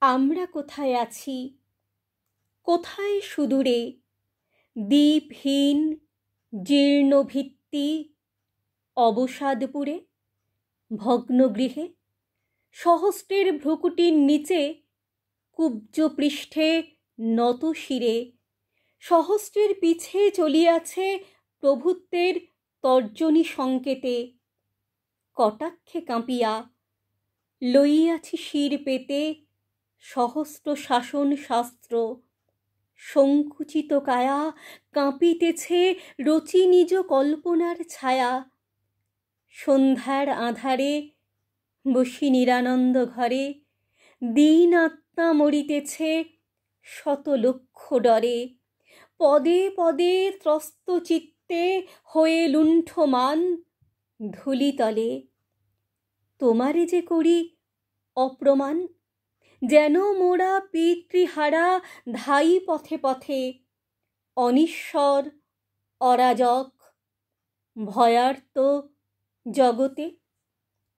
আমরা কোথায় আছি, কোথায় সুদূরে দ্বীপহীন জীর্ণ ভিত্তি অবসাদপুরে, ভগ্নগৃহে সহস্রের ভ্রুকুটির নিচে কুব্জ পৃষ্ঠে নত শিরে সহস্রের পিছে চলিয়াছে প্রভুত্বের তর্জনী সংকেতে। কটাক্ষে কাঁপিয়া লইয়াছি শির পেতে সহস্র শাসন শাস্ত্র, সংকুচিত কায়া কাঁপিতেছে রচি নিজ কল্পনার ছায়া। সন্ধ্যার আঁধারে বসি নিরানন্দ ঘরে, দীন আত্মা মরিতেছে শত লক্ষ ডরে। পদে পদে ত্রস্ত চিত্তে হয়ে লুণ্ঠমান ধূলিতলে, তোমারে যে করি অপ্রমাণ। যেন মোরা পিতৃহারা ধাই পথে পথে, অনিশ্বর অরাজক ভয়ার্ত জগতে।